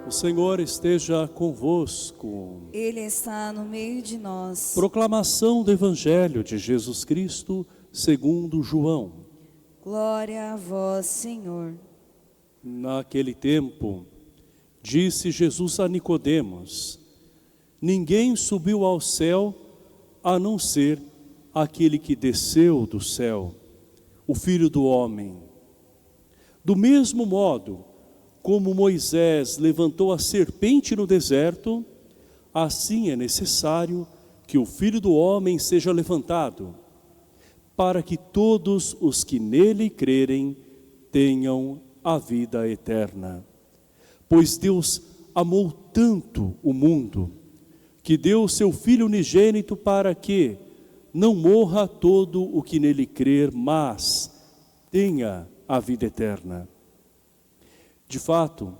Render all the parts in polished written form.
O Senhor esteja convosco. Ele está no meio de nós. Proclamação do Evangelho de Jesus Cristo, segundo João. Glória a vós, Senhor. Naquele tempo, disse Jesus a Nicodemos: ninguém subiu ao céu a não ser aquele que desceu do céu, o Filho do Homem. Do mesmo modo, como Moisés levantou a serpente no deserto, assim é necessário que o Filho do Homem seja levantado, para que todos os que nele crerem tenham a vida eterna. Pois Deus amou tanto o mundo, que deu seu Filho unigênito para que não morra todo o que nele crer, mas tenha a vida eterna. De fato,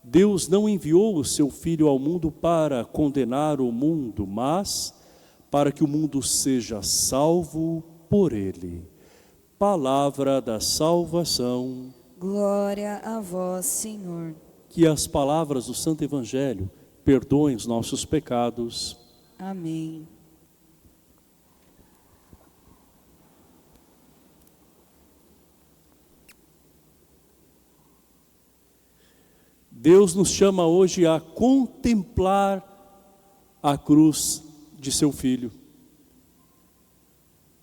Deus não enviou o seu Filho ao mundo para condenar o mundo, mas para que o mundo seja salvo por ele. Palavra da salvação. Glória a vós, Senhor. Que as palavras do Santo Evangelho perdoem os nossos pecados. Amém. Deus nos chama hoje a contemplar a cruz de seu Filho.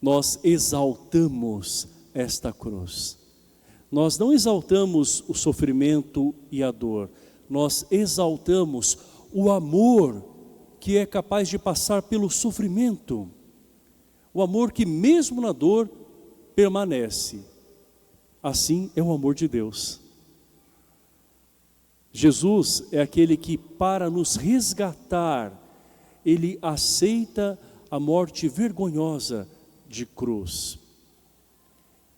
Nós exaltamos esta cruz. Nós não exaltamos o sofrimento e a dor. Nós exaltamos o amor que é capaz de passar pelo sofrimento. O amor que mesmo na dor permanece. Assim é o amor de Deus. Jesus é aquele que, para nos resgatar, ele aceita a morte vergonhosa de cruz.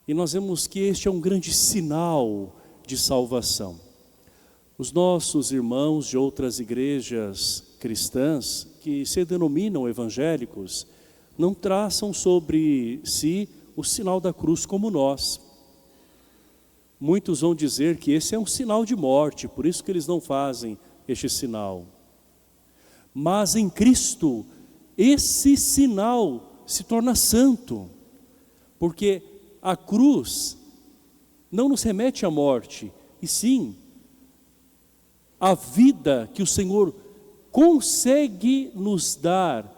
E nós vemos que este é um grande sinal de salvação. Os nossos irmãos de outras igrejas cristãs, que se denominam evangélicos, não traçam sobre si o sinal da cruz como nós. Muitos vão dizer que esse é um sinal de morte, por isso que eles não fazem este sinal. Mas em Cristo, esse sinal se torna santo, porque a cruz não nos remete à morte, e sim a vida que o Senhor consegue nos dar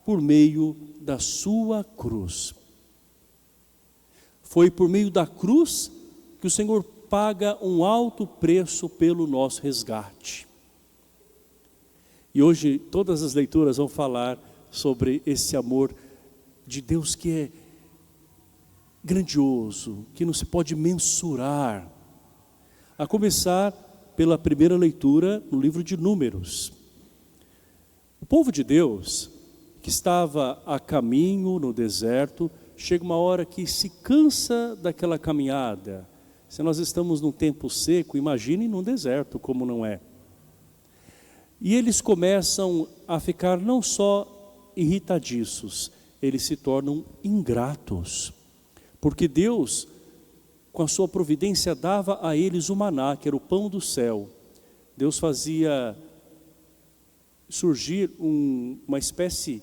por meio da sua cruz. Foi por meio da cruz que o Senhor paga um alto preço pelo nosso resgate. E hoje todas as leituras vão falar sobre esse amor de Deus que é grandioso, que não se pode mensurar. A começar pela primeira leitura no livro de Números. O povo de Deus, que estava a caminho no deserto, chega uma hora que se cansa daquela caminhada. Se nós estamos num tempo seco, imagine num deserto como não é. E eles começam a ficar não só irritadiços, eles se tornam ingratos. Porque Deus, com a sua providência, dava a eles o maná, que era o pão do céu. Deus fazia surgir uma espécie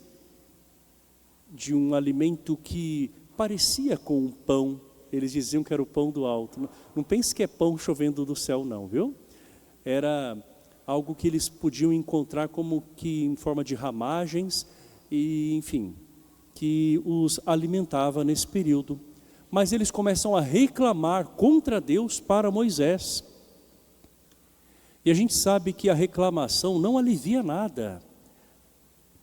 de um alimento que parecia com um pão. Eles diziam que era o pão do alto. Não pense que é pão chovendo do céu não, viu? Era algo que eles podiam encontrar como que em forma de ramagens e enfim, que os alimentava nesse período. Mas eles começam a reclamar contra Deus para Moisés. E a gente sabe que a reclamação não alivia nada.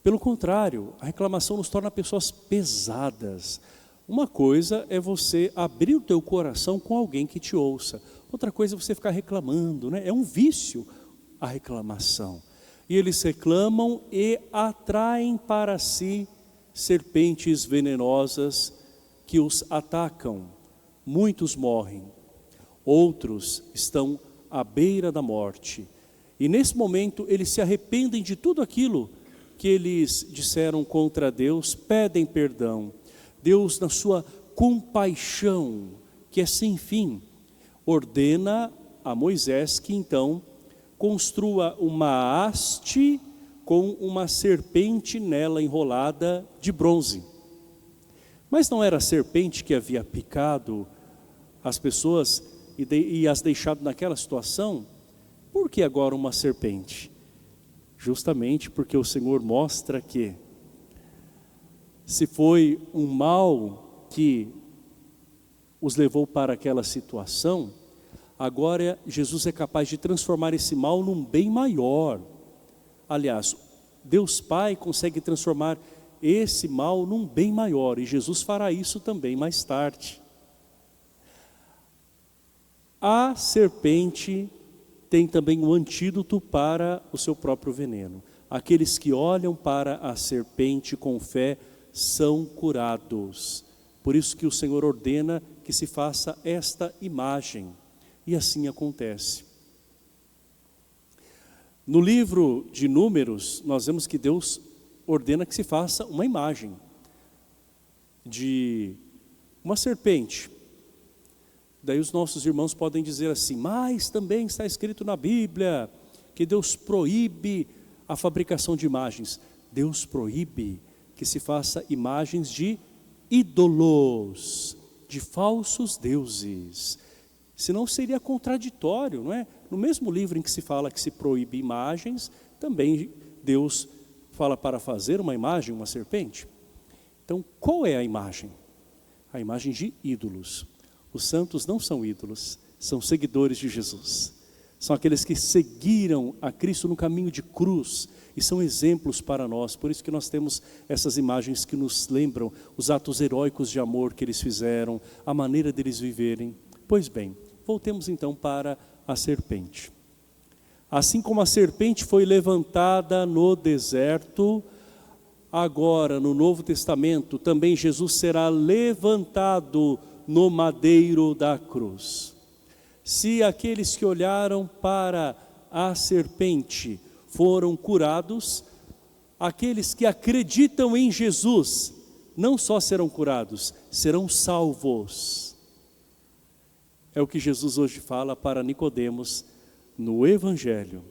Pelo contrário, a reclamação nos torna pessoas pesadas. Uma coisa é você abrir o teu coração com alguém que te ouça. Outra coisa é você ficar reclamando, né? É um vício a reclamação. E eles reclamam e atraem para si serpentes venenosas que os atacam. Muitos morrem, outros estão à beira da morte. E nesse momento eles se arrependem de tudo aquilo que eles disseram contra Deus, pedem perdão. Deus, na sua compaixão, que é sem fim, ordena a Moisés que então construa uma haste com uma serpente nela enrolada de bronze. Mas não era a serpente que havia picado as pessoas e as deixado naquela situação? Por que agora uma serpente? Justamente porque o Senhor mostra que se foi um mal que os levou para aquela situação, agora Jesus é capaz de transformar esse mal num bem maior. Aliás, Deus Pai consegue transformar esse mal num bem maior, e Jesus fará isso também mais tarde. A serpente tem também um antídoto para o seu próprio veneno. Aqueles que olham para a serpente com fé são curados. Por isso que o Senhor ordena que se faça esta imagem, e assim acontece. No livro de Números, nós vemos que Deus ordena que se faça uma imagem de uma serpente. Daí os nossos irmãos podem dizer assim, mas também está escrito na Bíblia que Deus proíbe a fabricação de imagens. Deus proíbe que se faça imagens de ídolos, de falsos deuses. Senão seria contraditório, não é? No mesmo livro em que se fala que se proíbe imagens, também Deus fala para fazer uma imagem, uma serpente. Então, qual é a imagem? A imagem de ídolos. Os santos não são ídolos, são seguidores de Jesus. São aqueles que seguiram a Cristo no caminho de cruz e são exemplos para nós. Por isso que nós temos essas imagens que nos lembram os atos heróicos de amor que eles fizeram, a maneira deles viverem. Pois bem, voltemos então para a serpente. Assim como a serpente foi levantada no deserto, agora no Novo Testamento também Jesus será levantado no madeiro da cruz. Se aqueles que olharam para a serpente foram curados, aqueles que acreditam em Jesus não só serão curados, serão salvos. É o que Jesus hoje fala para Nicodemos no Evangelho.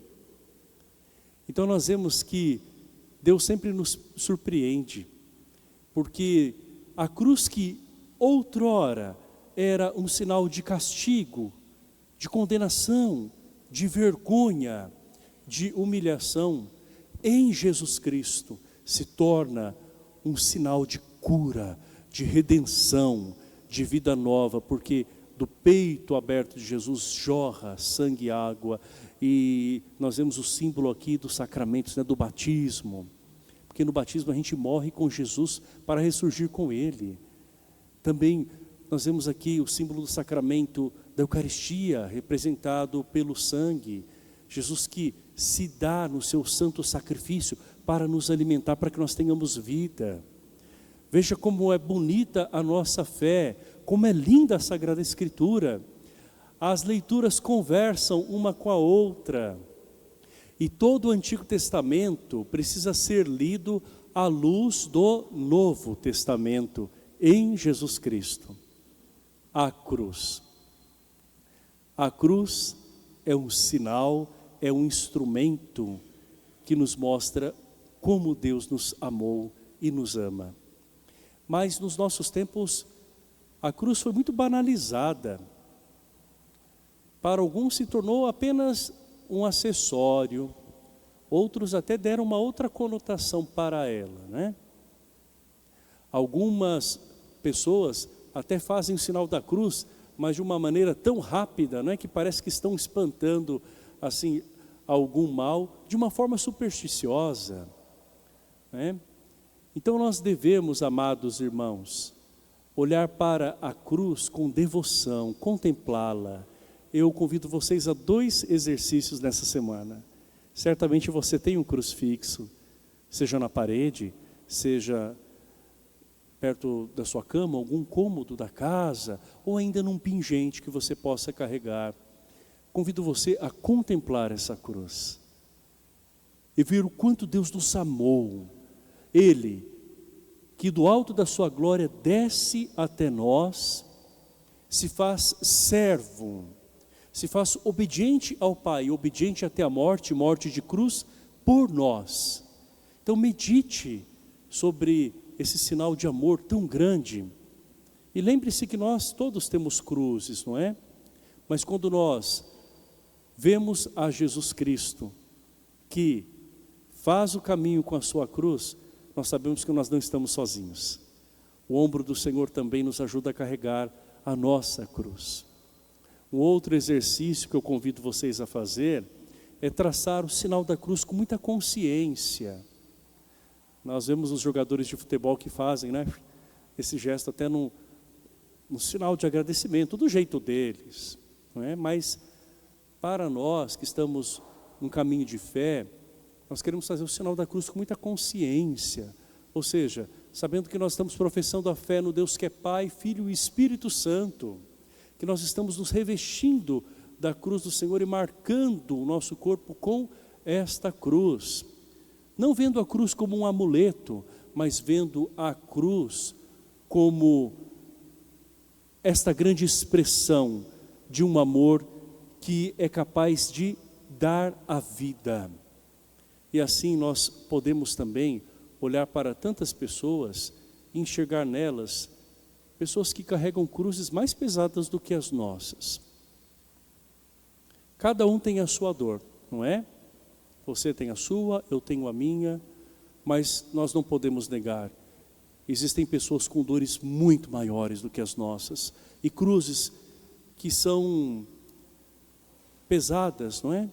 Então nós vemos que Deus sempre nos surpreende, porque a cruz que outrora era um sinal de castigo, de condenação, de vergonha, de humilhação, em Jesus Cristo se torna um sinal de cura, de redenção, de vida nova, porque do peito aberto de Jesus jorra sangue e água, e nós vemos o símbolo aqui dos sacramentos, né, do batismo, porque no batismo a gente morre com Jesus para ressurgir com Ele. Também nós vemos aqui o símbolo do sacramento da Eucaristia, representado pelo sangue, Jesus que se dá no seu santo sacrifício para nos alimentar, para que nós tenhamos vida. Veja como é bonita a nossa fé, como é linda a Sagrada Escritura. As leituras conversam uma com a outra. E todo o Antigo Testamento precisa ser lido à luz do Novo Testamento, em Jesus Cristo. A cruz. A cruz é um sinal, é um instrumento que nos mostra como Deus nos amou e nos ama. Mas nos nossos tempos, a cruz foi muito banalizada. Para alguns se tornou apenas um acessório, outros até deram uma outra conotação para ela, né? Algumas pessoas até fazem o sinal da cruz, mas de uma maneira tão rápida, não é, que parece que estão espantando assim algum mal, de uma forma supersticiosa, né? Então nós devemos, amados irmãos, olhar para a cruz com devoção, contemplá-la. Eu convido vocês a 2 exercícios nessa semana. Certamente você tem um crucifixo, seja na parede, seja perto da sua cama, algum cômodo da casa, ou ainda num pingente que você possa carregar. Convido você a contemplar essa cruz e ver o quanto Deus nos amou. Ele, que do alto da sua glória desce até nós, se faz servo, se faz obediente ao Pai, obediente até a morte, morte de cruz, por nós. Então medite sobre esse sinal de amor tão grande. E lembre-se que nós todos temos cruzes, não é? Mas quando nós vemos a Jesus Cristo, que faz o caminho com a sua cruz, nós sabemos que nós não estamos sozinhos. O ombro do Senhor também nos ajuda a carregar a nossa cruz. Um outro exercício que eu convido vocês a fazer é traçar o sinal da cruz com muita consciência. Nós vemos os jogadores de futebol que fazem, né, esse gesto até no sinal de agradecimento, do jeito deles, não é? Mas para nós que estamos num caminho de fé, nós queremos fazer o sinal da cruz com muita consciência, ou seja, sabendo que nós estamos professando a fé no Deus que é Pai, Filho e Espírito Santo, que nós estamos nos revestindo da cruz do Senhor e marcando o nosso corpo com esta cruz. Não vendo a cruz como um amuleto, mas vendo a cruz como esta grande expressão de um amor que é capaz de dar a vida. E assim nós podemos também olhar para tantas pessoas e enxergar nelas pessoas que carregam cruzes mais pesadas do que as nossas. Cada um tem a sua dor, não é? Você tem a sua, eu tenho a minha, mas nós não podemos negar. Existem pessoas com dores muito maiores do que as nossas e cruzes que são pesadas, não é?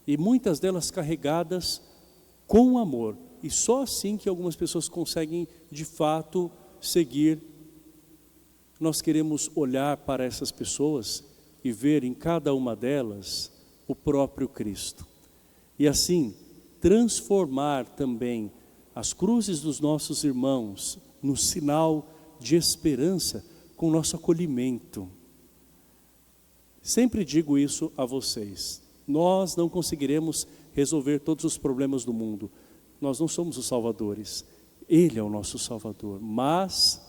E muitas delas carregadas com amor. E só assim que algumas pessoas conseguem de fato seguir. Nós queremos olhar para essas pessoas e ver em cada uma delas o próprio Cristo. E assim transformar também as cruzes dos nossos irmãos no sinal de esperança com o nosso acolhimento. Sempre digo isso a vocês. Nós não conseguiremos resolver todos os problemas do mundo. Nós não somos os salvadores. Ele é o nosso Salvador. Mas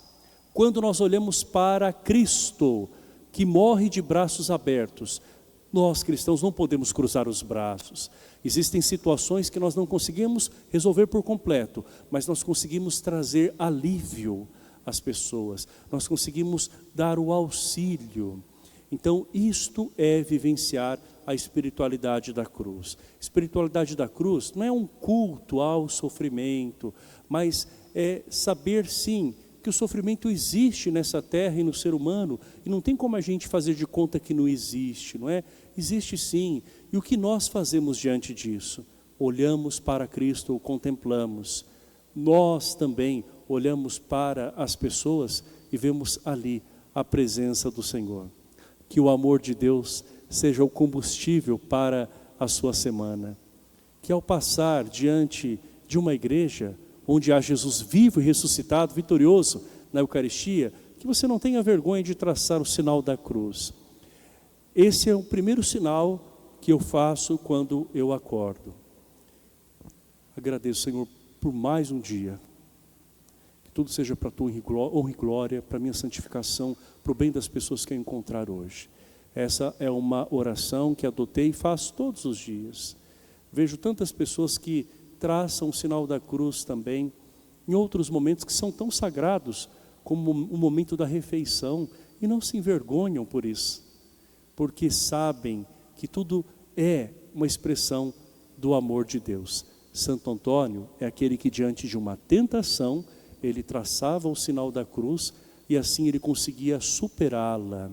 quando nós olhamos para Cristo, que morre de braços abertos, nós cristãos não podemos cruzar os braços. Existem situações que nós não conseguimos resolver por completo, mas nós conseguimos trazer alívio às pessoas. Nós conseguimos dar o auxílio. Então isto é vivenciar a espiritualidade da cruz. Espiritualidade da cruz não é um culto ao sofrimento, mas é saber sim que o sofrimento existe nessa terra e no ser humano, e não tem como a gente fazer de conta que não existe, não é? Existe sim, e o que nós fazemos diante disso? Olhamos para Cristo, o contemplamos. Nós também olhamos para as pessoas e vemos ali a presença do Senhor. Que o amor de Deus seja o combustível para a sua semana. Que ao passar diante de uma igreja onde há Jesus vivo e ressuscitado, vitorioso na Eucaristia, que você não tenha vergonha de traçar o sinal da cruz. Esse é o primeiro sinal que eu faço quando eu acordo. Agradeço, Senhor, por mais um dia. Que tudo seja para a tua honra e glória, para a minha santificação, para o bem das pessoas que eu encontrar hoje. Essa é uma oração que adotei e faço todos os dias. Vejo tantas pessoas que traçam o sinal da cruz também, em outros momentos que são tão sagrados, como o momento da refeição, e não se envergonham por isso, porque sabem que tudo é uma expressão do amor de Deus. Santo Antônio é aquele que diante de uma tentação, ele traçava o sinal da cruz, e assim ele conseguia superá-la.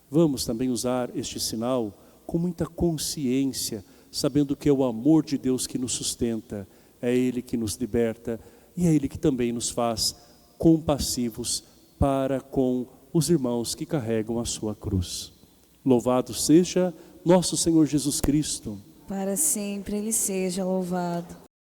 Vamos também usar este sinal com muita consciência, sabendo que é o amor de Deus que nos sustenta, é Ele que nos liberta e é Ele que também nos faz compassivos para com os irmãos que carregam a sua cruz. Louvado seja nosso Senhor Jesus Cristo. Para sempre Ele seja louvado.